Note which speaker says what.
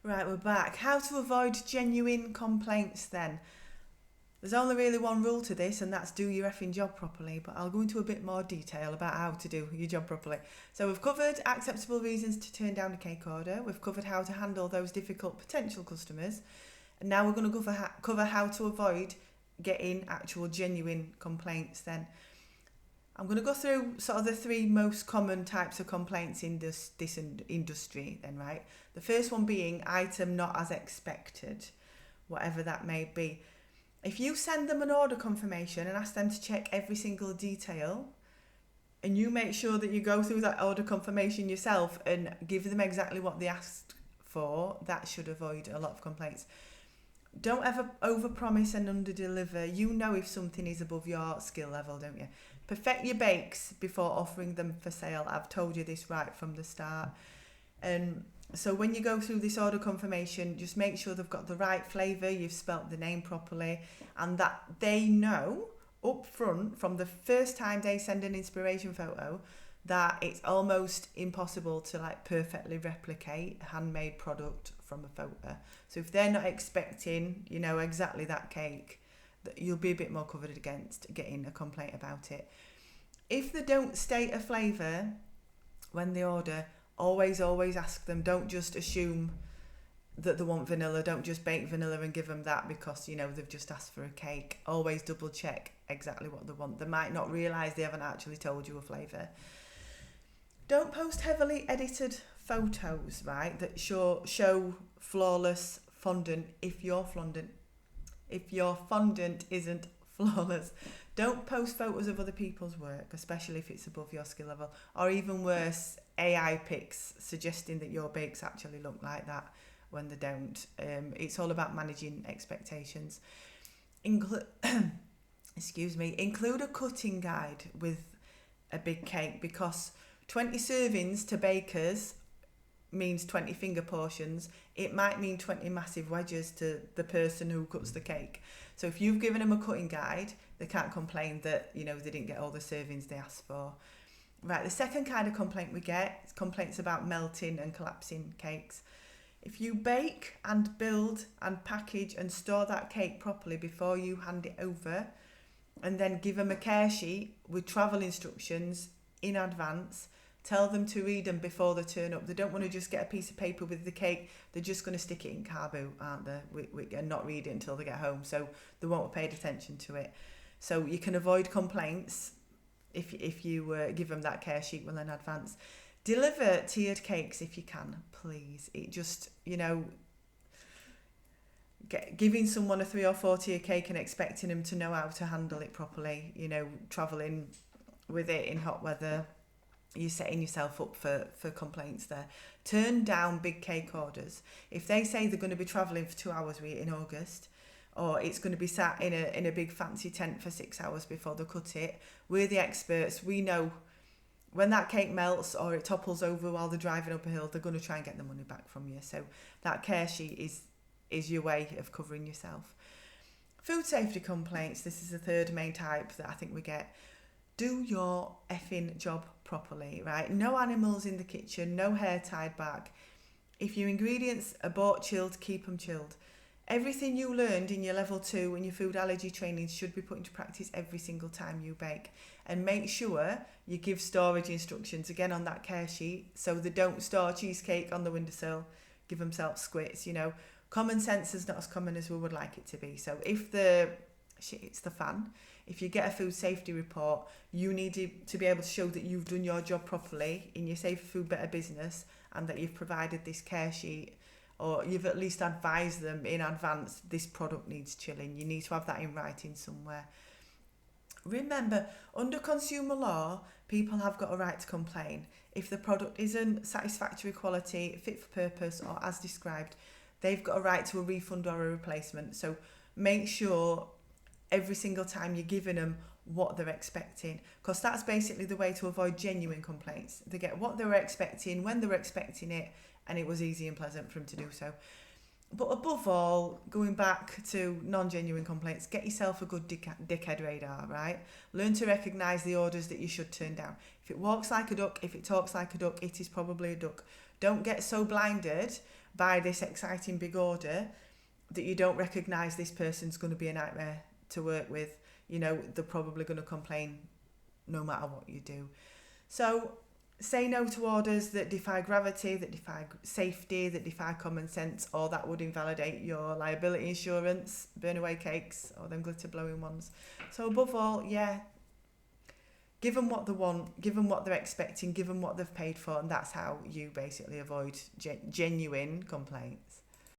Speaker 1: Right, we're back. How to avoid genuine complaints then. There's only really one rule to this, and that's do your effing job properly, but I'll go into a bit more detail about how to do your job properly. So we've covered acceptable reasons to turn down a cake order, we've covered how to handle those difficult potential customers, and now we're going to cover how to avoid getting actual genuine complaints then. I'm going to go through sort of the three most common types of complaints in this industry then, right? The first one being item not as expected, whatever that may be. If you send them an order confirmation and ask them to check every single detail, and you make sure that you go through that order confirmation yourself and give them exactly what they asked for, that should avoid a lot of complaints. Don't ever overpromise and underdeliver. You know if something is above your skill level, don't you? Perfect your bakes before offering them for sale. I've told you this right from the start. And so when you go through this order confirmation, just make sure they've got the right flavour, you've spelt the name properly, and that they know up front from the first time they send an inspiration photo that it's almost impossible to like perfectly replicate a handmade product from a photo. So if they're not expecting, you know, exactly that cake, you'll be a bit more covered against getting a complaint about it. If they don't state a flavour when they order, always ask them. Don't just assume that they want vanilla. Don't just bake vanilla and give them that because, you know, they've just asked for a cake. Always double check exactly what they want. They might not realise they haven't actually told you a flavour. Don't post heavily edited photos, right, that show flawless fondant if your fondant isn't flawless. Don't post photos of other people's work, especially if it's above your skill level, or even worse, AI pics suggesting that your bakes actually look like that when they don't. It's all about managing expectations. Include a cutting guide with a big cake, because 20 servings to bakers means 20 finger portions. It might mean 20 massive wedges to the person who cuts the cake. So if you've given them a cutting guide, they can't complain that, you know, they didn't get all the servings they asked for. Right, the second kind of complaint we get is complaints about melting and collapsing cakes. If you bake and build and package and store that cake properly before you hand it over, and then give them a care sheet with travel instructions in advance, tell them to read them before they turn up. They don't want to just get a piece of paper with the cake. They're just going to stick it in car boot, aren't they? And not read it until they get home, so they won't have paid attention to it. So you can avoid complaints if you give them that care sheet well in advance. Deliver tiered cakes if you can, please. It just, you know, giving someone a 3 or 4 tier cake and expecting them to know how to handle it properly, you know, travelling with it in hot weather, you're setting yourself up for complaints there. Turn down big cake orders. If they say they're going to be travelling for 2 hours in August, or it's going to be sat in a big fancy tent for 6 hours before they cut it, we're the experts. We know when that cake melts or it topples over while they're driving up a hill, they're going to try and get the money back from you. So that care sheet is your way of covering yourself. Food safety complaints. This is the third main type that I think we get. Do your effing job properly, right? No animals in the kitchen, no hair tied back. If your ingredients are bought chilled, keep them chilled. Everything you learned in your level 2 and your food allergy training should be put into practice every single time you bake. And make sure you give storage instructions again on that care sheet, so they don't store cheesecake on the windowsill, give themselves squits, you know. Common sense is not as common as we would like it to be. So if the shit hits the fan, if you get a food safety report, you need to be able to show that you've done your job properly in your Safer Food Better business, and that you've provided this care sheet, or you've at least advised them in advance this product needs chilling. You need to have that in writing somewhere. Remember, under consumer law, people have got a right to complain. If the product isn't satisfactory quality, fit for purpose, or as described, they've got a right to a refund or a replacement. So make sure every single time you're giving them what they're expecting, because that's basically the way to avoid genuine complaints. They get what they were expecting, when they were expecting it, and it was easy and pleasant for them to do so. But above all, going back to non-genuine complaints, get yourself a good dickhead radar, right? Learn to recognise the orders that you should turn down. If it walks like a duck, if it talks like a duck, it is probably a duck. Don't get so blinded buy this exciting big order that you don't recognise this person's going to be a nightmare to work with. You know, they're probably going to complain no matter what you do. So say no to orders that defy gravity, that defy safety, that defy common sense, or that would invalidate your liability insurance, burn away cakes, or them glitter blowing ones. So above all, yeah, give them what they want, give them what they're expecting, give them what they've paid for, and that's how you basically avoid genuine complaints.